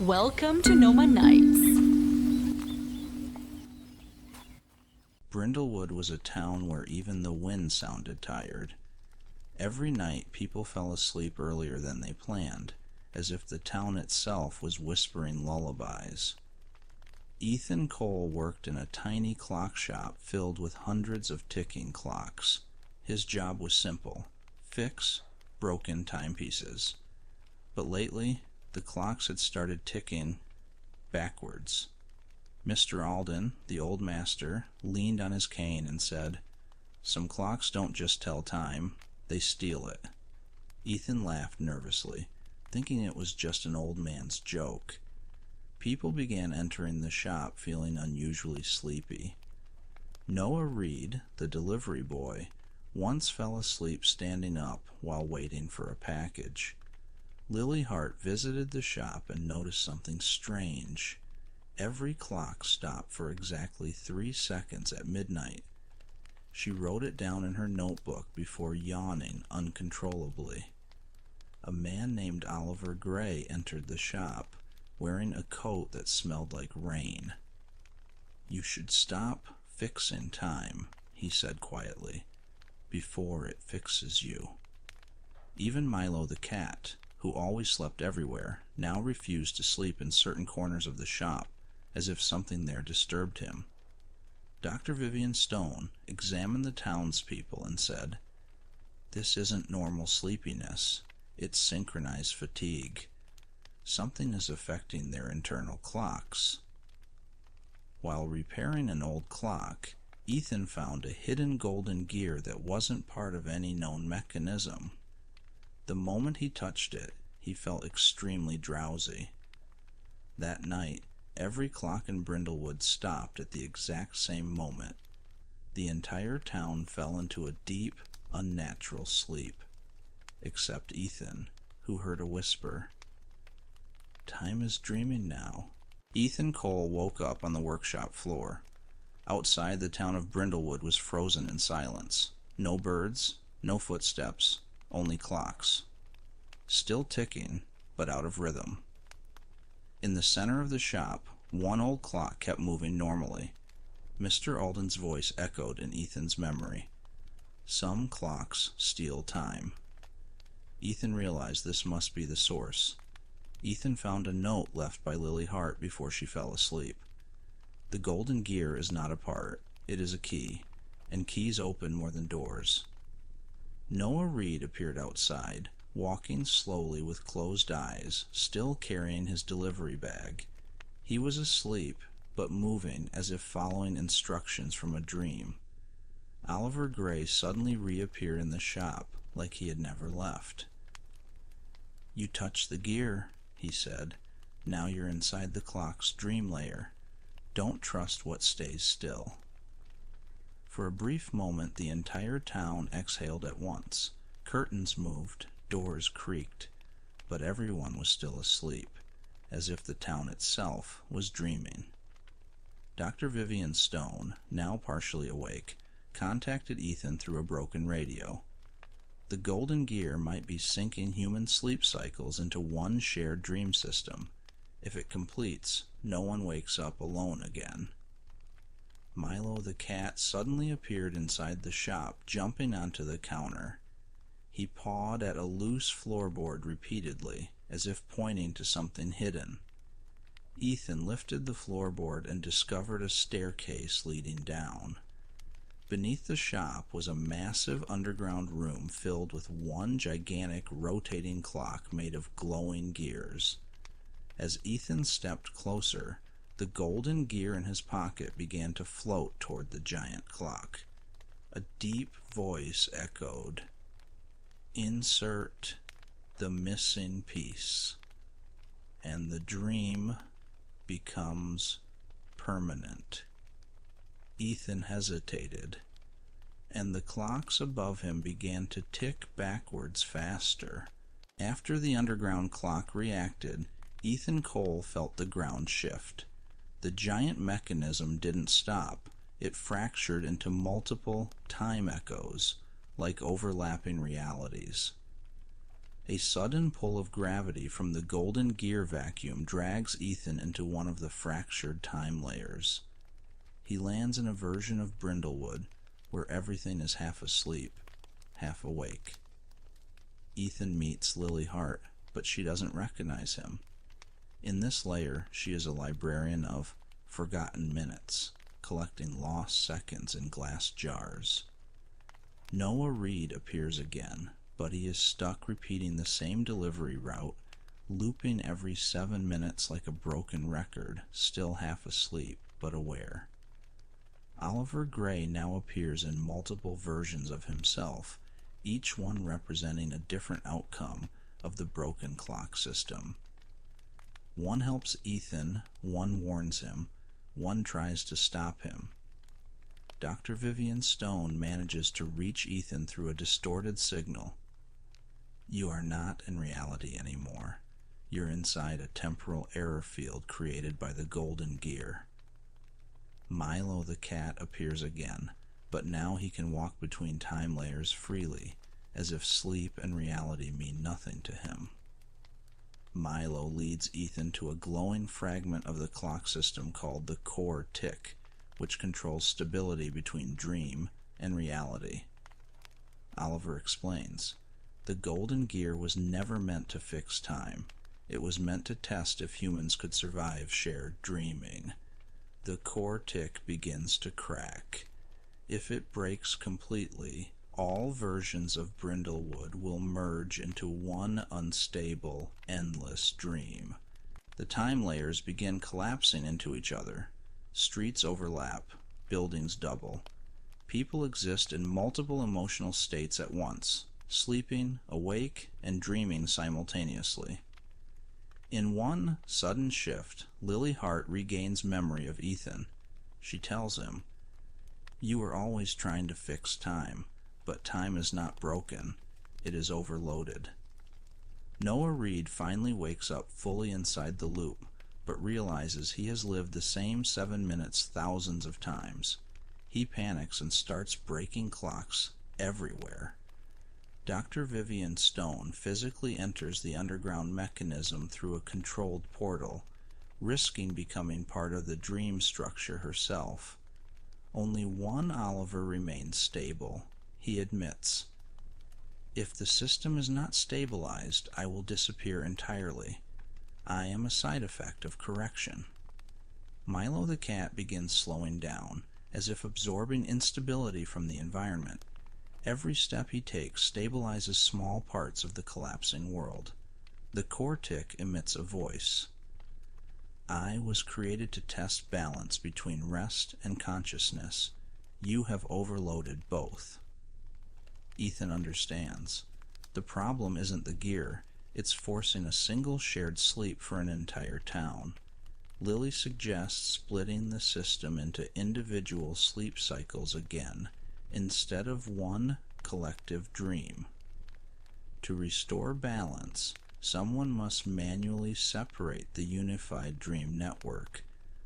Welcome to Noma Nights. Brindlewood was a town where even the wind sounded tired. Every night people fell asleep earlier than they planned, as if the town itself was whispering lullabies. Ethan Cole worked in a tiny clock shop filled with hundreds of ticking clocks. His job was simple: fix broken timepieces. But lately, the clocks had started ticking backwards. Mr. Alden, the old master, leaned on his cane and said, "Some clocks don't just tell time, they steal it." Ethan laughed nervously, thinking it was just an old man's joke. People began entering the shop feeling unusually sleepy. Noah Reed, the delivery boy, once fell asleep standing up while waiting for a package. Lily Hart visited the shop and noticed something strange. Every clock stopped for exactly 3 seconds at midnight. She wrote it down in her notebook before yawning uncontrollably. A man named Oliver Gray entered the shop, wearing a coat that smelled like rain. "You should stop fixing time," he said quietly, "before it fixes you." Even Milo the cat, who always slept everywhere, now refused to sleep in certain corners of the shop, as if something there disturbed him. Dr. Vivian Stone examined the townspeople and said, "This isn't normal sleepiness, it's synchronized fatigue. Something is affecting their internal clocks." While repairing an old clock, Ethan found a hidden golden gear that wasn't part of any known mechanism. The moment he touched it, he felt extremely drowsy. That night, every clock in Brindlewood stopped at the exact same moment. The entire town fell into a deep, unnatural sleep, except Ethan, who heard a whisper. "Time is dreaming now." Ethan Cole woke up on the workshop floor. Outside, the town of Brindlewood was frozen in silence. No birds, no footsteps, only clocks. Still ticking, but out of rhythm. In the center of the shop, one old clock kept moving normally. Mr. Alden's voice echoed in Ethan's memory. "Some clocks steal time." Ethan realized this must be the source. Ethan found a note left by Lily Hart before she fell asleep. "The golden gear is not a part, it is a key, and keys open more than doors." Noah Reed appeared outside, walking slowly with closed eyes, still carrying his delivery bag. He was asleep, but moving as if following instructions from a dream. Oliver Gray suddenly reappeared in the shop like he had never left. "You touched the gear," he said. "Now you're inside the clock's dream layer. Don't trust what stays still." For a brief moment, the entire town exhaled at once. Curtains moved, doors creaked, but everyone was still asleep, as if the town itself was dreaming. Dr. Vivian Stone, now partially awake, contacted Ethan through a broken radio. The golden gear might be syncing human sleep cycles into one shared dream system. If it completes, no one wakes up alone again. Milo the cat suddenly appeared inside the shop, jumping onto the counter. He pawed at a loose floorboard repeatedly, as if pointing to something hidden. Ethan lifted the floorboard and discovered a staircase leading down. Beneath the shop was a massive underground room filled with one gigantic rotating clock made of glowing gears. As Ethan stepped closer, the golden gear in his pocket began to float toward the giant clock. A deep voice echoed, "Insert the missing piece, and the dream becomes permanent." Ethan hesitated, and the clocks above him began to tick backwards faster. After the underground clock reacted, Ethan Cole felt the ground shift. The giant mechanism didn't stop. It fractured into multiple time echoes, like overlapping realities. A sudden pull of gravity from the golden gear vacuum drags Ethan into one of the fractured time layers. He lands in a version of Brindlewood where everything is half asleep, half awake. Ethan meets Lily Hart, but she doesn't recognize him. In this layer, she is a librarian of forgotten minutes, collecting lost seconds in glass jars. Noah Reed appears again, but he is stuck repeating the same delivery route, looping every 7 minutes like a broken record, still half asleep but aware. Oliver Gray now appears in multiple versions of himself, each one representing a different outcome of the broken clock system. One helps Ethan, one warns him, one tries to stop him. Dr. Vivian Stone manages to reach Ethan through a distorted signal. You are not in reality anymore. You're inside a temporal error field created by the golden gear. Milo the cat appears again, but now he can walk between time layers freely, as if sleep and reality mean nothing to him. Milo leads Ethan to a glowing fragment of the clock system called the core tick, which controls stability between dream and reality. Oliver explains, the golden gear was never meant to fix time. It was meant to test if humans could survive shared dreaming. The core tick begins to crack. If it breaks completely, all versions of Brindlewood will merge into one unstable, endless dream. The time layers begin collapsing into each other. Streets overlap, buildings double. People exist in multiple emotional states at once, sleeping, awake, and dreaming simultaneously. In one sudden shift, Lily Hart regains memory of Ethan. She tells him, "You were always trying to fix time, but time is not broken. It is overloaded." Noah Reed finally wakes up fully inside the loop, but realizes he has lived the same 7 minutes thousands of times. He panics and starts breaking clocks everywhere. Dr. Vivian Stone physically enters the underground mechanism through a controlled portal, risking becoming part of the dream structure herself. Only one Oliver remains stable. He admits, "If the system is not stabilized, I will disappear entirely. I am a side effect of correction." Milo the cat begins slowing down, as if absorbing instability from the environment. Every step he takes stabilizes small parts of the collapsing world. The core tick emits a voice. "I was created to test balance between rest and consciousness. You have overloaded both." Ethan understands. The problem isn't the gear, it's forcing a single shared sleep for an entire town. Lily suggests splitting the system into individual sleep cycles again, instead of one collective dream. To restore balance, someone must manually separate the unified dream network,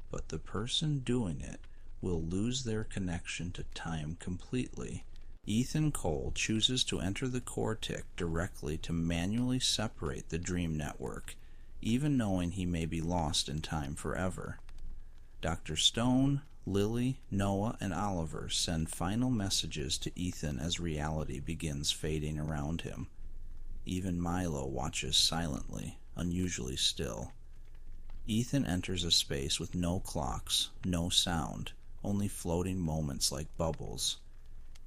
but the person doing it will lose their connection to time completely. Ethan Cole chooses to enter the core tick directly to manually separate the dream network, even knowing he may be lost in time forever. Dr. Stone, Lily, Noah, and Oliver send final messages to Ethan as reality begins fading around him. Even Milo watches silently, unusually still. Ethan enters a space with no clocks, no sound, only floating moments like bubbles.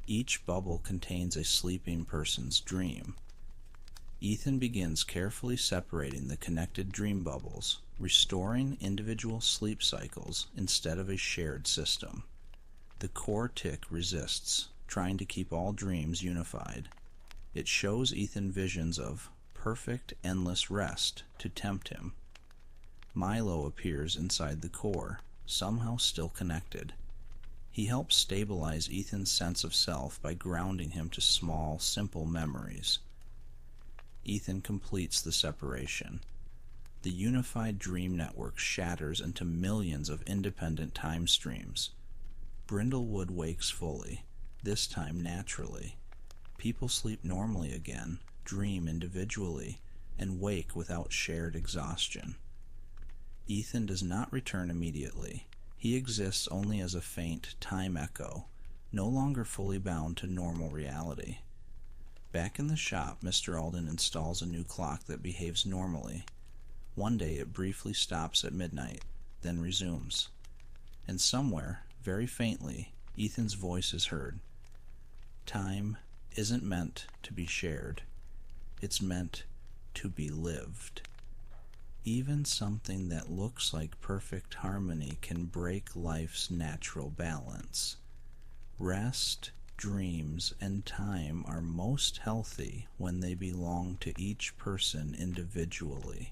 Each bubble contains a sleeping person's dream. Ethan begins carefully separating the connected dream bubbles, restoring individual sleep cycles instead of a shared system. The core tick resists, trying to keep all dreams unified. It shows Ethan visions of perfect, endless rest to tempt him. Milo appears inside the core, somehow still connected. He helps stabilize Ethan's sense of self by grounding him to small, simple memories. Ethan completes the separation. The unified dream network shatters into millions of independent time streams. Brindlewood wakes fully, this time naturally. People sleep normally again, dream individually and wake without shared exhaustion. Ethan does not return immediately. He exists only as a faint time echo, no longer fully bound to normal reality. Back in the shop, Mr. Alden installs a new clock that behaves normally. One day it briefly stops at midnight, then resumes. And somewhere, very faintly, Ethan's voice is heard. Time isn't meant to be shared. It's meant to be lived. Even something that looks like perfect harmony can break life's natural balance. Rest, dreams, and time are most healthy when they belong to each person individually.